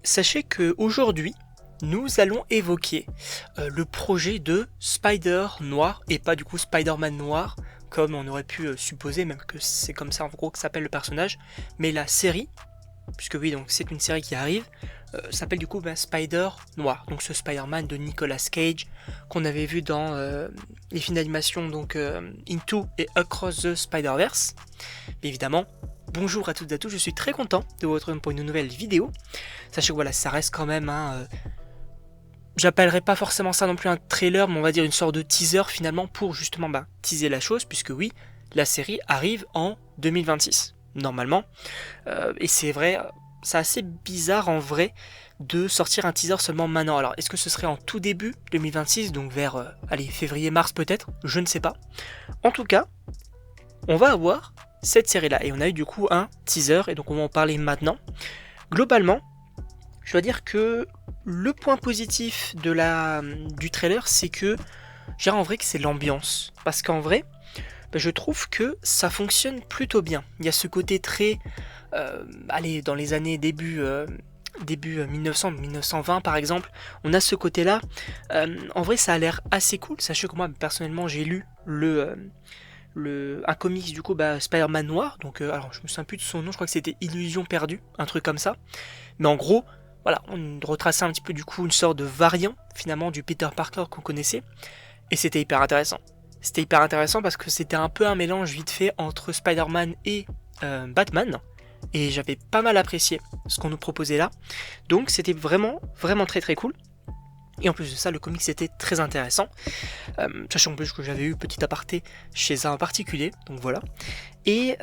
Sachez que aujourd'hui, nous allons évoquer le projet de Spider Noir, et pas du coup Spider-Man Noir, comme on aurait pu supposer, même que c'est comme ça en gros que s'appelle le personnage, mais la série, puisque oui, donc c'est une série qui arrive, s'appelle du coup Spider Noir, donc ce Spider-Man de Nicolas Cage, qu'on avait vu dans les films d'animation, donc Into et Across the Spider-Verse. Mais évidemment, bonjour à toutes et à tous, je suis très content de vous retrouver pour une nouvelle vidéo. Sachez que voilà, ça reste quand même un... j'appellerai pas forcément ça non plus un trailer, mais on va dire une sorte de teaser finalement pour justement teaser la chose, puisque oui, la série arrive en 2026, normalement. Et c'est vrai, c'est assez bizarre en vrai de sortir un teaser seulement maintenant. Alors est-ce que ce serait en tout début 2026, donc vers, allez, février-mars peut-être, je ne sais pas. En tout cas, on va avoir cette série-là, et on a eu du coup un teaser, et donc on va en parler maintenant. Globalement, je dois dire que le point positif du trailer, c'est que je dirais en vrai que c'est l'ambiance. Parce qu'en vrai, je trouve que ça fonctionne plutôt bien. Il y a ce côté très... allez, dans les années début 1900, 1920 par exemple, on a ce côté-là. En vrai, ça a l'air assez cool. Sachez que moi, personnellement, j'ai lu un comics du coup, Spider-Man Noir. Donc, alors, je me souviens plus de son nom, je crois que c'était Illusion perdue, un truc comme ça. Mais en gros, voilà, on retraçait un petit peu du coup une sorte de variant finalement du Peter Parker qu'on connaissait, et c'était hyper intéressant. C'était hyper intéressant parce que c'était un peu un mélange vite fait entre Spider-Man et Batman, et j'avais pas mal apprécié ce qu'on nous proposait là, donc c'était vraiment vraiment très très cool. Et en plus de ça, le comics était très intéressant, sachant en plus que j'avais eu petit aparté chez un particulier, donc voilà. Et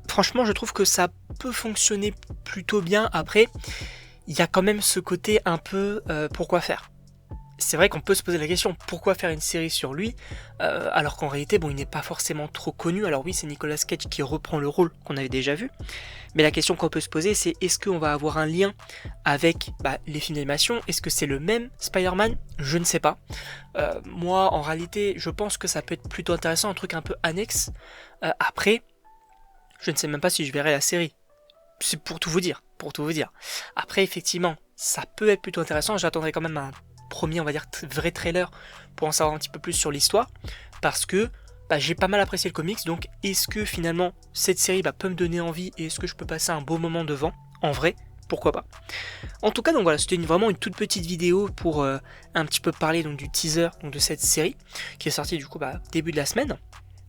franchement, je trouve que ça peut fonctionner plutôt bien. Après, il y a quand même ce côté un peu pourquoi faire. C'est vrai qu'on peut se poser la question pourquoi faire une série sur lui, alors qu'en réalité, bon, il n'est pas forcément trop connu. Alors oui, c'est Nicolas Cage qui reprend le rôle qu'on avait déjà vu, mais la question qu'on peut se poser, c'est est-ce qu'on va avoir un lien avec les films d'animation? Est-ce que c'est le même Spider-Man? Je ne sais pas. Moi, en réalité, je pense que ça peut être plutôt intéressant, un truc un peu annexe. Après, je ne sais même pas si je verrai la série. C'est pour tout vous dire, pour tout vous dire. Après, effectivement, ça peut être plutôt intéressant. J'attendrai quand même un premier, on va dire, vrai trailer pour en savoir un petit peu plus sur l'histoire, parce que j'ai pas mal apprécié le comics. Donc, est-ce que finalement cette série peut me donner envie, et est-ce que je peux passer un beau moment devant? En vrai, pourquoi pas. En tout cas, donc voilà, c'était vraiment une toute petite vidéo pour un petit peu parler donc du teaser donc de cette série qui est sortie du coup début de la semaine.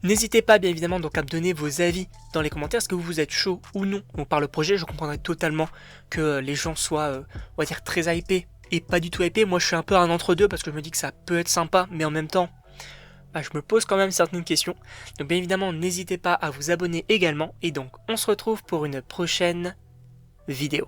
N'hésitez pas bien évidemment donc à me donner vos avis dans les commentaires, est-ce que vous êtes chaud ou non donc par le projet. Je comprendrais totalement que les gens soient, on va dire, très hypés et pas du tout hypés. Moi je suis un peu un entre-deux parce que je me dis que ça peut être sympa, mais en même temps, je me pose quand même certaines questions. Donc bien évidemment, n'hésitez pas à vous abonner également, et donc on se retrouve pour une prochaine vidéo.